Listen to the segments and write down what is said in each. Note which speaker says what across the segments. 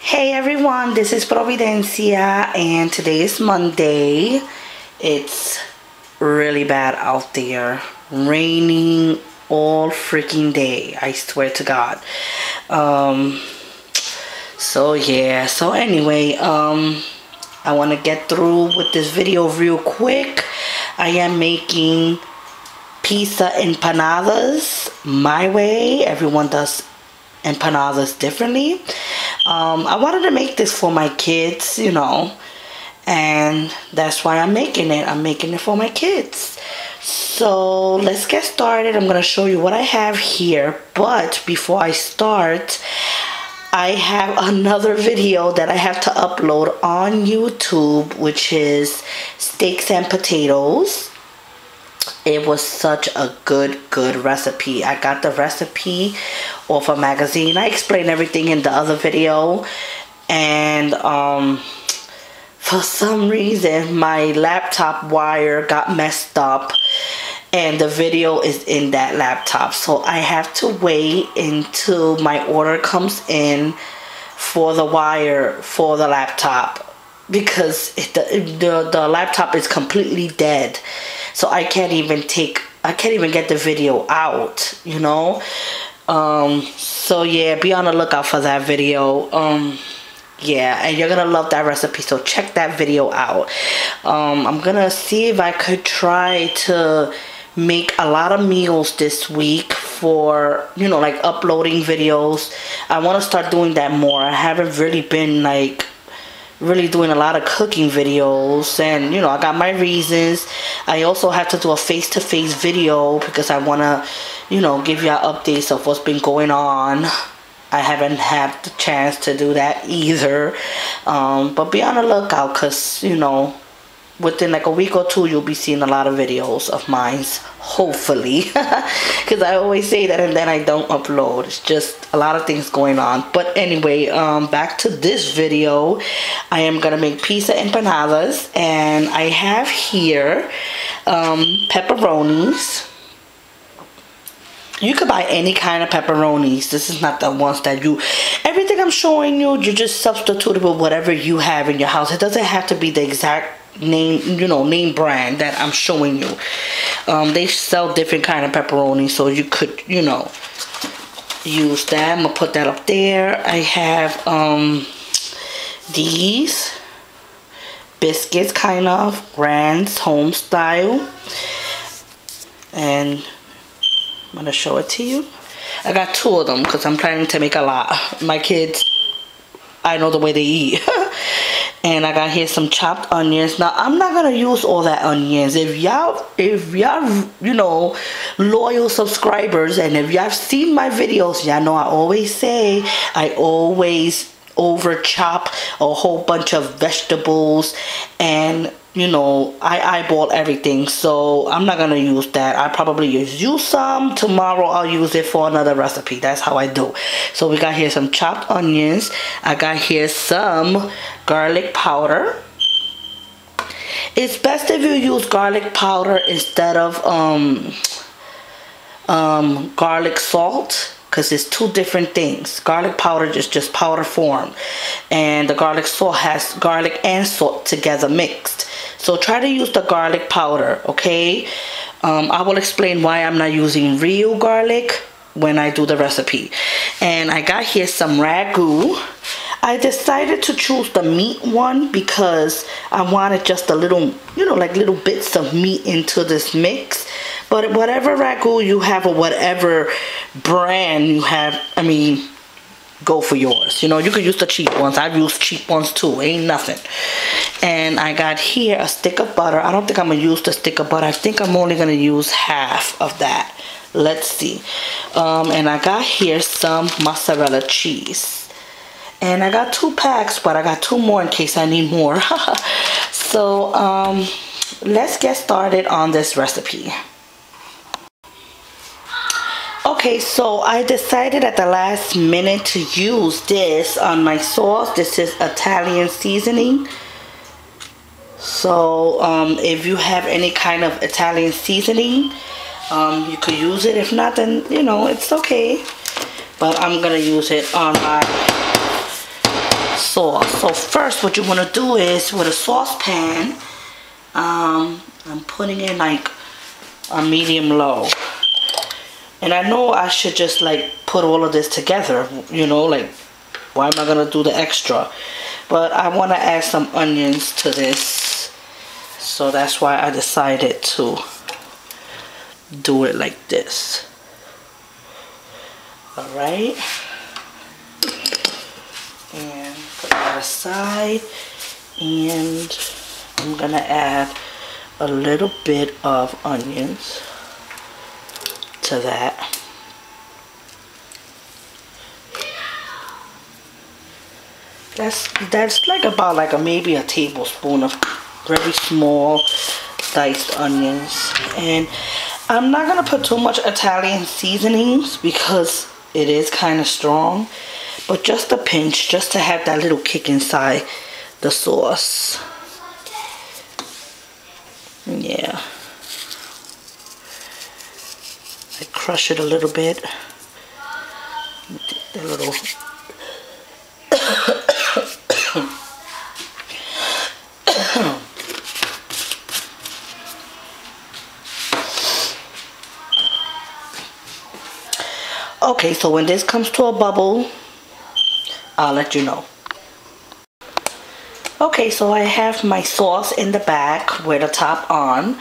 Speaker 1: Hey everyone, this is Providencia and today is Monday. It's really bad out there. Raining all freaking day, I swear to God. So anyway, I want to get through with this video real quick. I am making pizza empanadas my way. Everyone does empanadas differently. I wanted to make this for my kids, you know, and that's why I'm making it. I'm making it for my kids. So let's get started. I'm going to show you what I have here, but before I start, I have another video that I have to upload on YouTube, which is steaks and potatoes. It was such a good recipe. I got the recipe off a magazine. I explained everything in the other video, and for some reason my laptop wire got messed up and the video is in that laptop, so I have to wait until my order comes in for the wire for the laptop, because the laptop is completely dead. So I can't even get the video out, you know. So yeah, be on the lookout for that video. Yeah, and you're gonna love that recipe, so check that video out. I'm gonna see if I could try to make a lot of meals this week for, you know, like uploading videos. I want to start doing that more. I haven't really been like really doing a lot of cooking videos, and you know, I got my reasons. I also have to do a face-to-face video because I want to, you know, give y'all updates of what's been going on. I haven't had the chance to do that either, but be on the lookout, because you know, within like a week or two you'll be seeing a lot of videos of mine, hopefully, because I always say that and then I don't upload. It's just a lot of things going on. But anyway, back to this video. I am gonna make pizza empanadas, and I have here pepperonis. You could buy any kind of pepperonis. This is not the ones that everything I'm showing you, you just substitute it with whatever you have in your house. It doesn't have to be the exact name, you know, name brand that I'm showing you. They sell different kind of pepperoni, so you could, you know, use that. I'm gonna put that up there. I have these biscuits, kind of Grand's home style, and I'm gonna show it to you. I got 2 of them because I'm planning to make a lot. My kids, I know the way they eat. And I got here some chopped onions. Now I'm not gonna use all that onions. If y'all you know, loyal subscribers, and if y'all seen my videos, y'all know I always say I always over chop a whole bunch of vegetables, and you know, I eyeball everything, so I'm not gonna use that. I probably use some tomorrow. I'll use it for another recipe. That's how I do. So we got here some chopped onions. I got here some garlic powder. It's best if you use garlic powder instead of garlic salt, because it's 2 different things. Garlic powder is just powder form, and the garlic salt has garlic and salt together mixed. So try to use the garlic powder, okay? I will explain why I'm not using real garlic when I do the recipe. And I got here some ragu. I decided to choose the meat one because I wanted just a little, you know, like little bits of meat into this mix. But whatever ragu you have, or whatever brand you have, I mean, go for yours. You know, you could use the cheap ones. I've used cheap ones too. Ain't nothing. And I got here a stick of butter. I don't think I'm going to use the stick of butter. I think I'm only going to use half of that. Let's see. And I got here some mozzarella cheese. And I got 2 packs, but I got 2 more in case I need more. So, let's get started on this recipe. Okay, so I decided at the last minute to use this on my sauce. This is Italian seasoning. So if you have any kind of Italian seasoning, you could use it. If not, then you know, it's okay. But I'm gonna use it on my sauce. So first what you want to do is with a saucepan, I'm putting in like a medium low. And I know I should just like put all of this together, you know, like why am I gonna do the extra? But I want to add some onions to this, so that's why I decided to do it like this. Alright, and put that aside, and I'm gonna add a little bit of onions to that. That's like about like maybe a tablespoon of very small diced onions. And I'm not gonna put too much Italian seasonings because it is kind of strong, but just a pinch, just to have that little kick inside the sauce. Yeah, I crush it a little bit. A little. Okay, so when this comes to a bubble, I'll let you know. Okay, so I have my sauce in the back with the top on,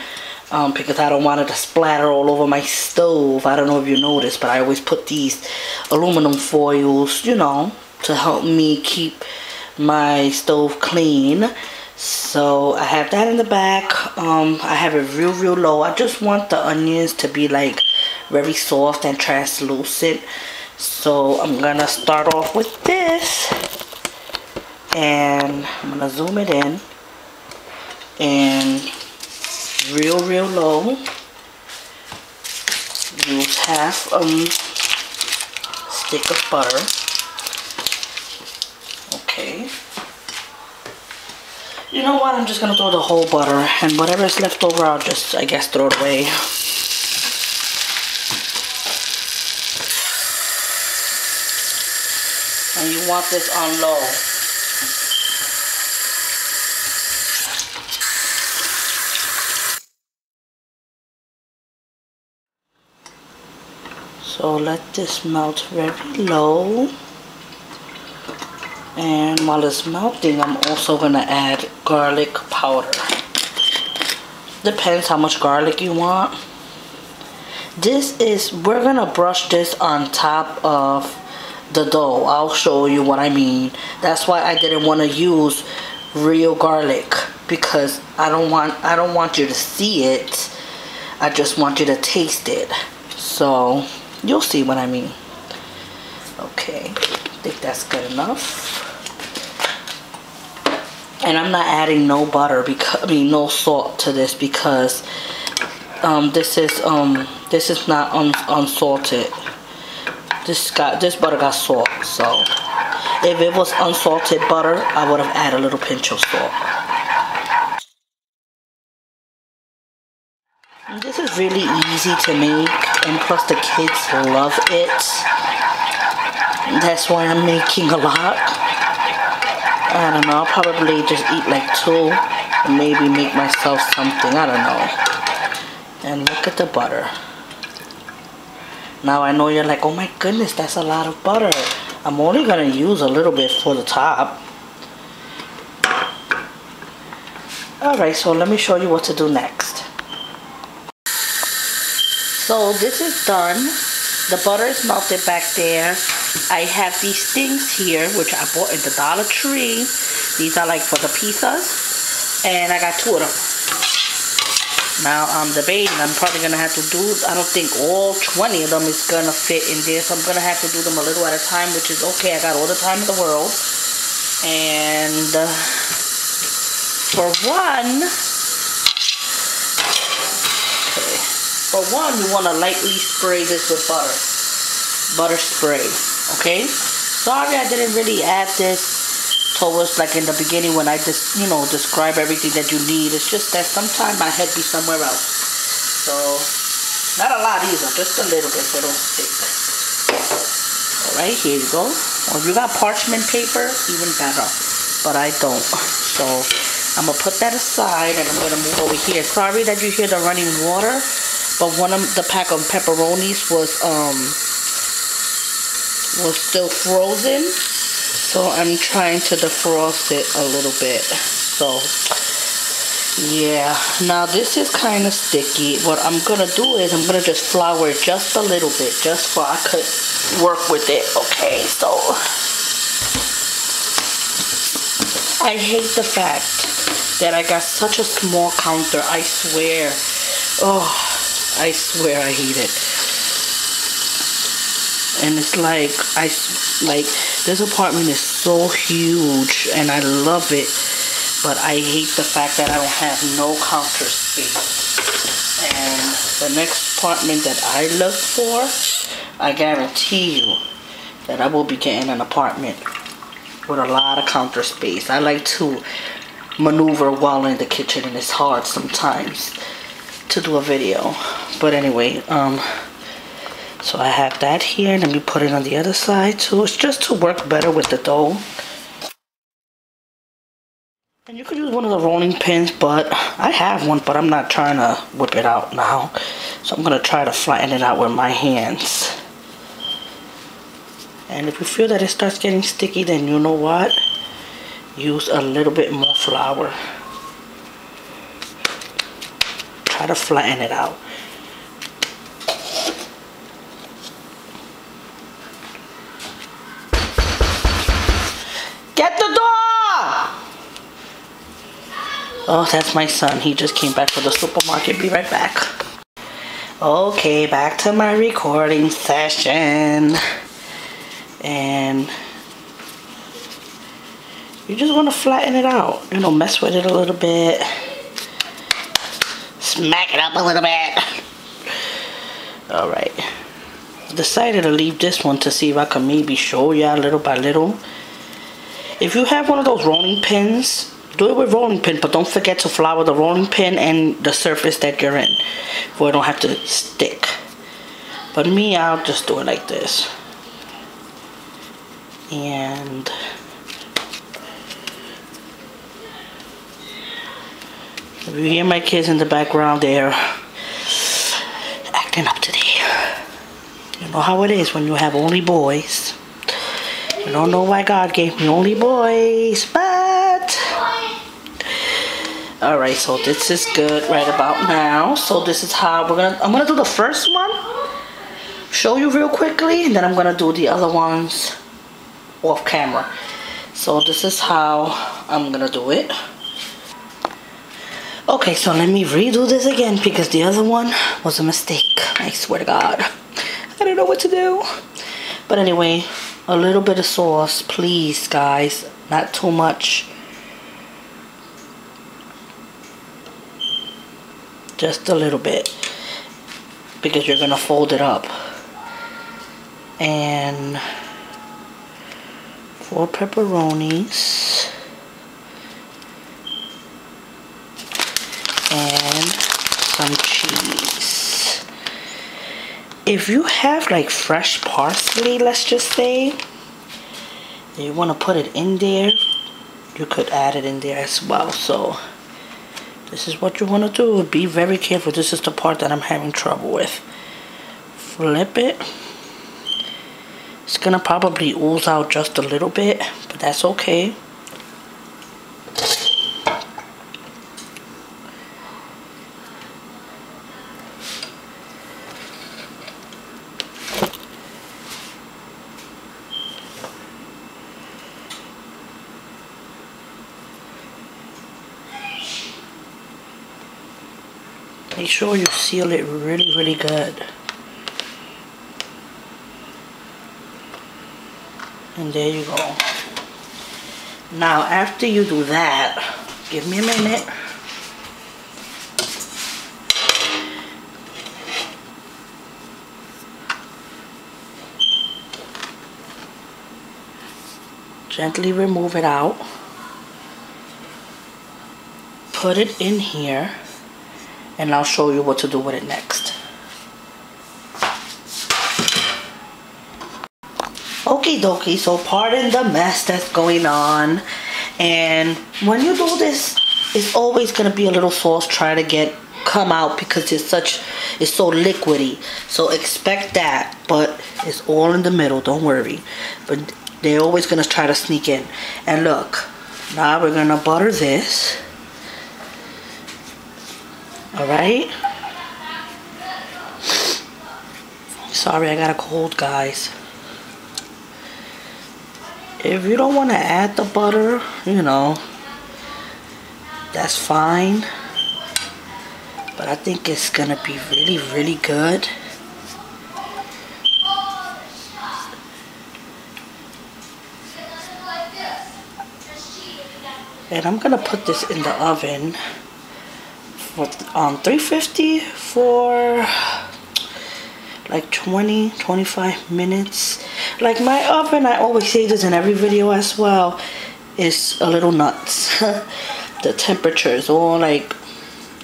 Speaker 1: because I don't want it to splatter all over my stove. I don't know if you noticed, but I always put these aluminum foils, you know, to help me keep my stove clean. So I have that in the back. I have it real low. I just want the onions to be like very soft and translucent. So I'm gonna start off with this, and I'm gonna zoom it in, and real low. Use half stick of butter. Okay. You know what? I'm just gonna throw the whole butter, and whatever is left over, I'll just, I guess, throw it away. And you want this on low. So let this melt very low. And while it's melting, I'm also going to add garlic powder. Depends how much garlic you want. We're going to brush this on top of the dough. I'll show you what I mean. That's why I didn't want to use real garlic, because I don't want you to see it. I just want you to taste it. So you'll see what I mean. Okay, I think that's good enough. And I'm not adding no butter, because no salt to this, because this is not unsalted. This butter got salt, so if it was unsalted butter, I would have added a little pinch of salt. And this is really easy to make, and plus the kids love it. That's why I'm making a lot. I don't know, I'll probably just eat like 2, and maybe make myself something, I don't know. And look at the butter. Now I know you're like, oh my goodness, that's a lot of butter. I'm only gonna use a little bit for the top. Alright, so let me show you what to do next. So this is done. The butter is melted back there. I have these things here, which I bought in the Dollar Tree. These are like for the pizzas. And I got 2 of them. Now I'm debating, I'm probably going to have to do, I don't think all 20 of them is going to fit in there. So I'm going to have to do them a little at a time, which is okay. I got all the time in the world. And for one, you want to lightly spray this with butter. Butter spray, okay? Sorry I didn't really add this towards like in the beginning when I just, describe everything that you need. It's just that sometimes my head be somewhere else. So, not a lot either, just a little bit so don't stick. Alright, here you go. Or if you got parchment paper, even better. But I don't. So I'm gonna put that aside and I'm gonna move over here. Sorry that you hear the running water, but one of the pack of pepperonis was still frozen. So I'm trying to defrost it a little bit. So yeah, now this is kind of sticky. What I'm gonna do is I'm gonna just flour it just a little bit, just so I could work with it. Okay, so I hate the fact that I got such a small counter. I swear. Oh, I swear I hate it. And it's like, this apartment is so huge and I love it. But I hate the fact that I don't have no counter space. And the next apartment that I look for, I guarantee you that I will be getting an apartment with a lot of counter space. I like to maneuver while in the kitchen and it's hard sometimes to do a video. But anyway, so I have that here. Let me put it on the other side too. It's just to work better with the dough. And you could use one of the rolling pins, but I have one, but I'm not trying to whip it out now. So I'm going to try to flatten it out with my hands. And if you feel that it starts getting sticky, then you know what? Use a little bit more flour. Try to flatten it out. Get the door! Oh, that's my son. He just came back from the supermarket. Be right back. Okay, back to my recording session. And you just want to flatten it out. You know, mess with it a little bit. Smack it up a little bit. Alright. Decided to leave this one to see if I can maybe show you little by little. If you have one of those rolling pins, do it with rolling pin, but don't forget to flour the rolling pin and the surface that you're in, for it don't have to stick. But me, I'll just do it like this. And if you hear my kids in the background, they're acting up today. You know how it is when you have only boys. I don't know why God gave me only boys, but alright, so this is good right about now. So this is how I'm gonna do the first one, show you real quickly, and then I'm gonna do the other ones off camera. So this is how I'm gonna do it. Okay, so let me redo this again because the other one was a mistake. I swear to God, I don't know what to do. But anyway, a little bit of sauce, please, guys. Not too much. Just a little bit. Because you're going to fold it up. And 4 pepperonis. And some cheese. If you have like fresh parsley, let's just say, you want to put it in there, you could add it in there as well. So this is what you want to do. Be very careful. This is the part that I'm having trouble with. Flip it. It's gonna probably ooze out just a little bit, but that's okay. Make sure you seal it really, really good. And there you go. Now, after you do that, give me a minute. Gently remove it out. Put it in here. And I'll show you what to do with it next. Okie dokie, so pardon the mess that's going on. And when you do this, it's always gonna be a little sauce try to come out because it's so liquidy. So expect that, but it's all in the middle, don't worry. But they're always gonna try to sneak in. And look, now we're gonna butter this. Alright? Sorry, I got a cold, guys. If you don't want to add the butter, you know, that's fine. But I think it's gonna be really, really good. And I'm gonna put this in the oven for 350 for like 20-25 minutes. Like my oven, I always say this in every video as well, is a little nuts. The temperature is all like,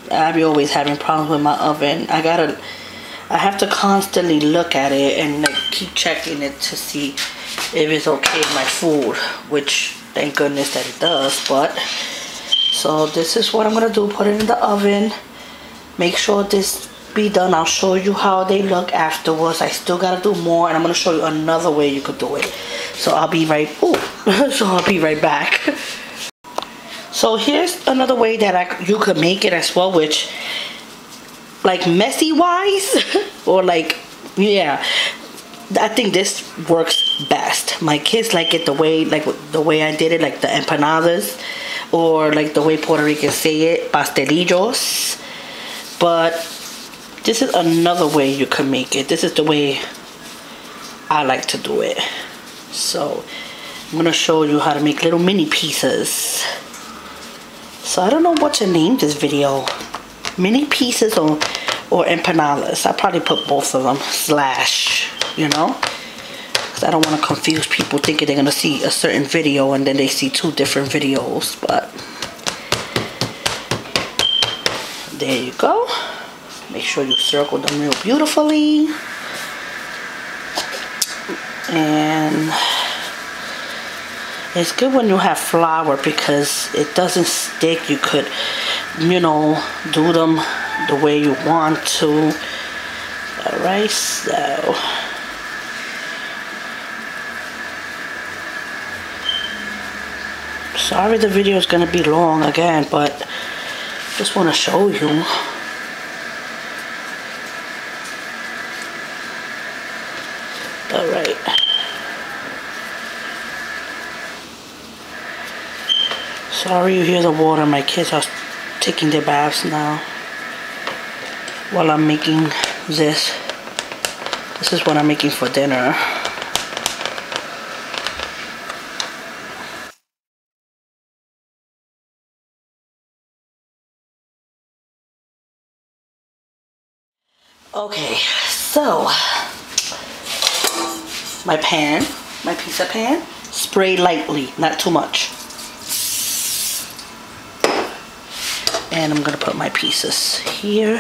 Speaker 1: I be always having problems with my oven. I have to constantly look at it and like keep checking it to see if it's okay with my food, which thank goodness that it does. But so this is what I'm gonna do, put it in the oven, make sure this be done. I'll show you how they look afterwards. I still gotta do more, and I'm gonna show you another way you could do it. So I'll be right back. So here's another way that you could make it as well, which like messy wise or like, yeah, I think this works best. My kids like it the way I did it, like the empanadas, or like the way Puerto Ricans say it, pastelillos. But this is another way you can make it. This is the way I like to do it. So I'm gonna show you how to make little mini pieces. So I don't know what to name this video, mini pieces or empanadas. I probably put both of them / you know, because I don't want to confuse people thinking they're gonna see a certain video and then they see 2 different videos. But there you go. Make sure you circle them real beautifully. And it's good when you have flour because it doesn't stick. You could, you know, do them the way you want to. Alright, so sorry the video is gonna be long again, but just want to show you. Alright. Sorry you hear the water. My kids are taking their baths now while I'm making this. This is what I'm making for dinner. Okay, so my pizza pan, spray lightly, not too much. And I'm gonna put my pieces here.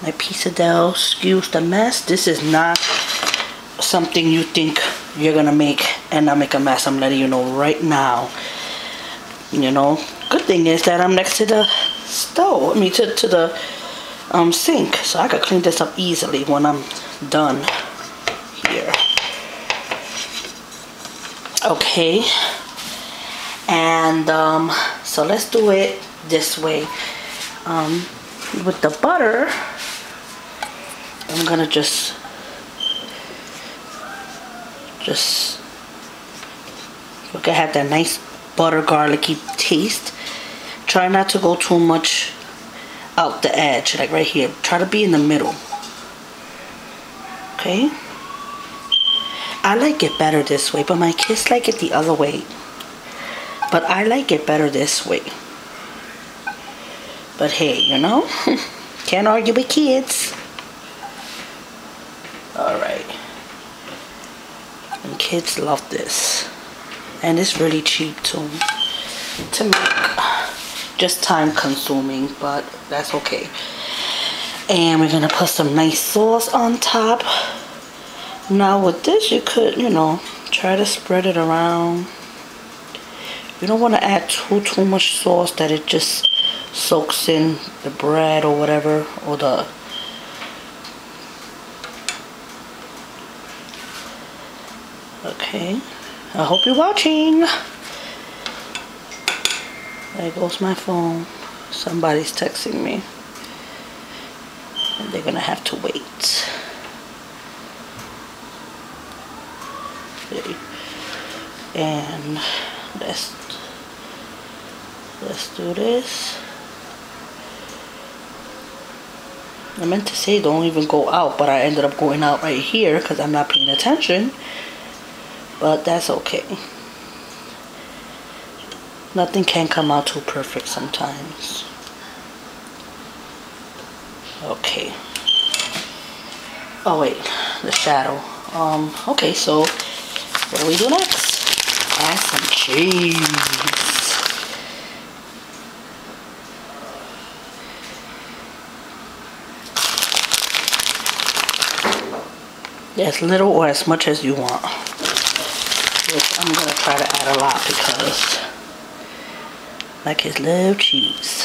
Speaker 1: My pizzadelle, excuse the mess. This is not something you think you're gonna make and not make a mess. I'm letting you know right now. You know, good thing is that I'm next to the stove. I mean, to the sink, so I could clean this up easily when I'm done here. Okay, and so let's do it this way. With the butter, I'm gonna just look, I have that nice butter garlicky taste. Try not to go too much out the edge, like right here. Try to be in the middle. Okay, I like it better this way, but my kids like it the other way. But I like it better this way. But hey, you know, can't argue with kids. Alright. And kids love this. And it's really cheap too to make. Just time consuming, but that's okay. And we're gonna put some nice sauce on top. Now with this, you could, you know, try to spread it around. You don't want to add too much sauce that it just soaks in the bread or whatever, or the okay. I hope you're watching. There goes my phone. Somebody's texting me. And they're gonna have to wait. Okay. And let's do this. I meant to say don't even go out, but I ended up going out right here because I'm not paying attention. But that's okay. Nothing can come out too perfect sometimes. Okay. Oh wait, the shadow. Okay, so what do we do next? Add some cheese. As little or as much as you want. Which I'm gonna try to add a lot because my kids love cheese.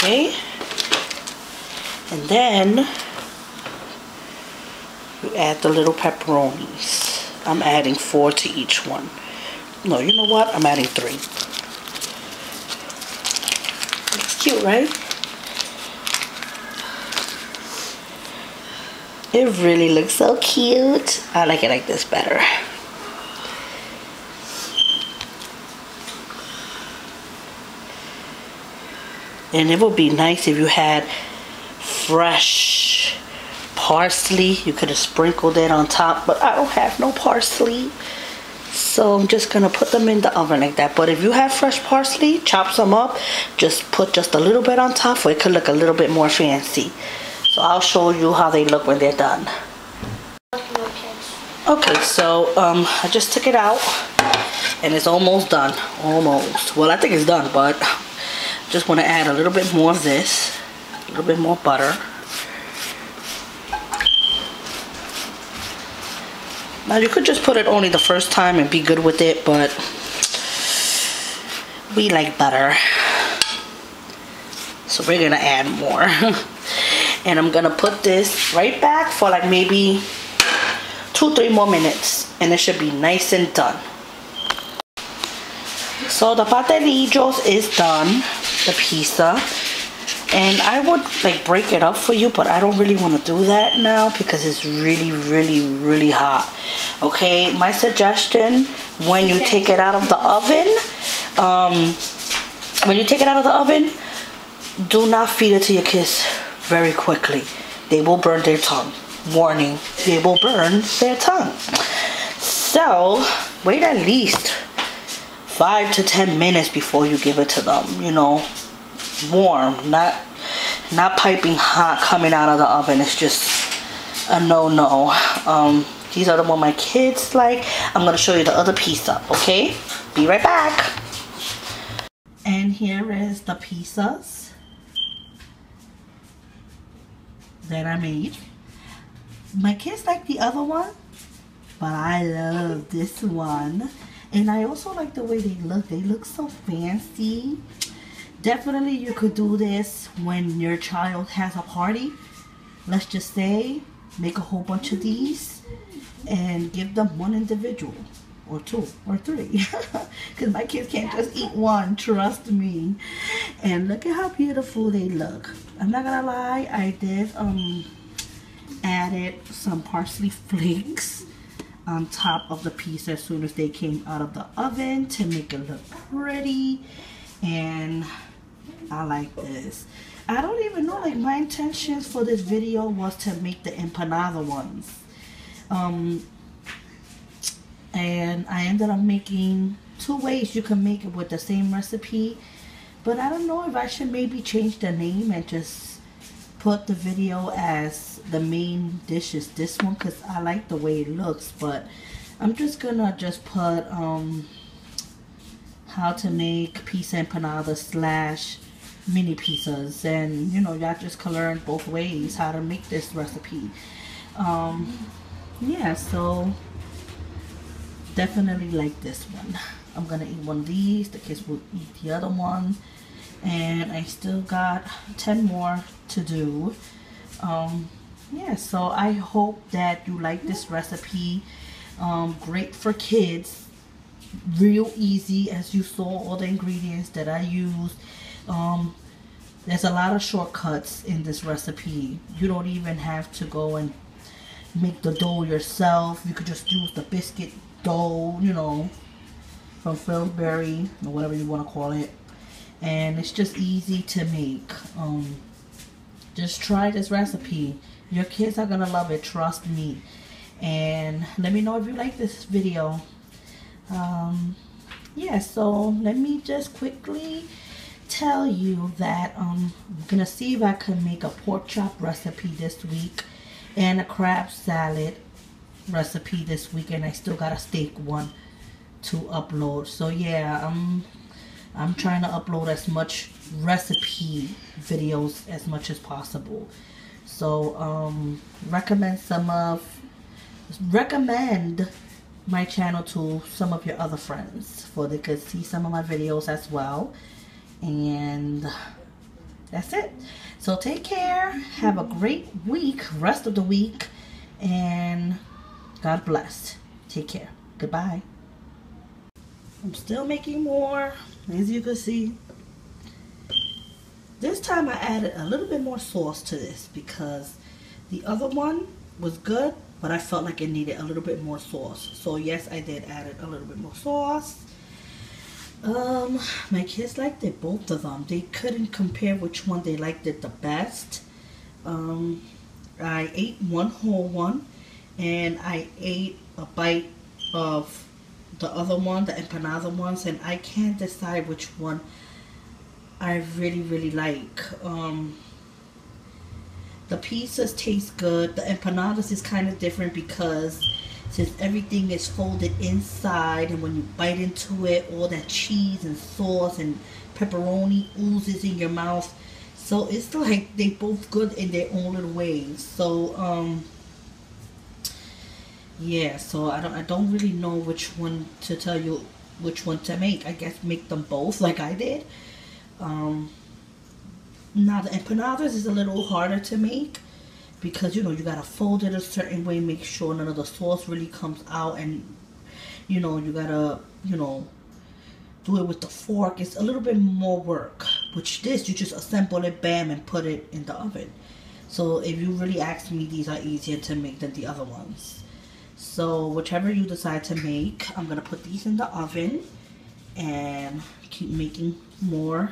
Speaker 1: Okay, and then you add the little pepperonis. I'm adding 4 to each one. No, you know what? I'm adding 3. It's cute, right? It really looks so cute. I like it like this better. And it would be nice if you had fresh parsley. You could have sprinkled it on top, but I don't have no parsley. So I'm just gonna put them in the oven like that. But if you have fresh parsley, chop some up, just put just a little bit on top for it could look a little bit more fancy. So I'll show you how they look when they're done. Okay, so I just took it out and it's almost done. Almost. Well, I think it's done, but just want to add a little bit more of this, a little bit more butter. Now you could just put it only the first time and be good with it, but we like butter, so we're gonna add more. And I'm gonna put this right back for like maybe 2-3 more minutes, and it should be nice and done. So the pastelillos is done, the pizza, and I would like break it up for you, but I don't really want to do that now because it's really hot. Okay, my suggestion when you take it out of the oven, do not feed it to your kids very quickly. They will burn their tongue. Warning, they will burn their tongue. So wait at least 5 to 10 minutes before you give it to them, you know, warm, not piping hot coming out of the oven. It's just a no. These are the one my kids like. I'm gonna show you the other pizza, okay? Be right back. And here is the pizzas that I made. My kids like the other one, but I love this one. And I also like the way they look. They look so fancy. Definitely you could do this when your child has a party. Let's just say, make a whole bunch of these and give them one individual. Or 2 or 3. Because my kids can't just eat one, trust me. And look at how beautiful they look. I'm not gonna lie, I did added some parsley flakes on top of the piece as soon as they came out of the oven to make it look pretty. And I like this. I don't even know, like my intentions for this video was to make the empanada ones. And and I ended up making 2 ways you can make it with the same recipe. But I don't know if I should maybe change the name and just put the video as the main dish is this one, because I like the way it looks. But I'm just gonna just put how to make pizza empanadas / mini pizzas, and you know, y'all just can learn both ways how to make this recipe. Yeah, so definitely like this one. I'm gonna eat one of these, the kids will eat the other one, and I still got 10 more to do. Yeah, so I hope that you like this recipe. Great for kids, real easy, as you saw all the ingredients that I used. There's a lot of shortcuts in this recipe. You don't even have to go and make the dough yourself. You could just use the biscuit dough, you know, from Waterbury or whatever you want to call it, and it's just easy to make. Just try this recipe. Your kids are gonna love it, trust me. And let me know if you like this video. Yeah, so let me just quickly tell you that I'm gonna see if I can make a pork chop recipe this week and a crab salad recipe this week, and I still got a steak one to upload. So yeah, I'm trying to upload as much recipe videos as much as possible. So recommend my channel to some of your other friends, for they could see some of my videos as well. And that's it. So take care, have a great week, rest of the week, and God bless. Take care. Goodbye. I'm still making more, as you can see. This time I added a little bit more sauce to this because the other one was good, but I felt like it needed a little bit more sauce. So yes, I did add a little bit more sauce. My kids liked it, both of them. They couldn't compare which one they liked it the best. I ate one whole one, and I ate a bite of the other one, the empanada ones, and I can't decide which one I really like. The pizzas taste good. The empanadas is kind of different because since everything is folded inside, and when you bite into it, all that cheese and sauce and pepperoni oozes in your mouth. So it's like they both good in their own little ways. So yeah, so I don't really know which one to tell you which one to make. I guess make them both like I did. Now the empanadas is a little harder to make because, you know, you gotta fold it a certain way, make sure none of the sauce really comes out, and you know, you gotta, you know, do it with the fork. It's a little bit more work. Which this, you just assemble it, bam, and put it in the oven. So if you really ask me, these are easier to make than the other ones. So whichever you decide to make, I'm gonna put these in the oven and keep making more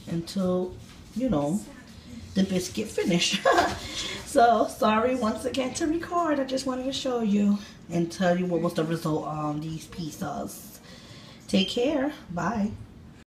Speaker 1: until, you know, the biscuit finish. So sorry once again to record. I just wanted to show you and tell you what was the result on these pizzas. Take care. Bye.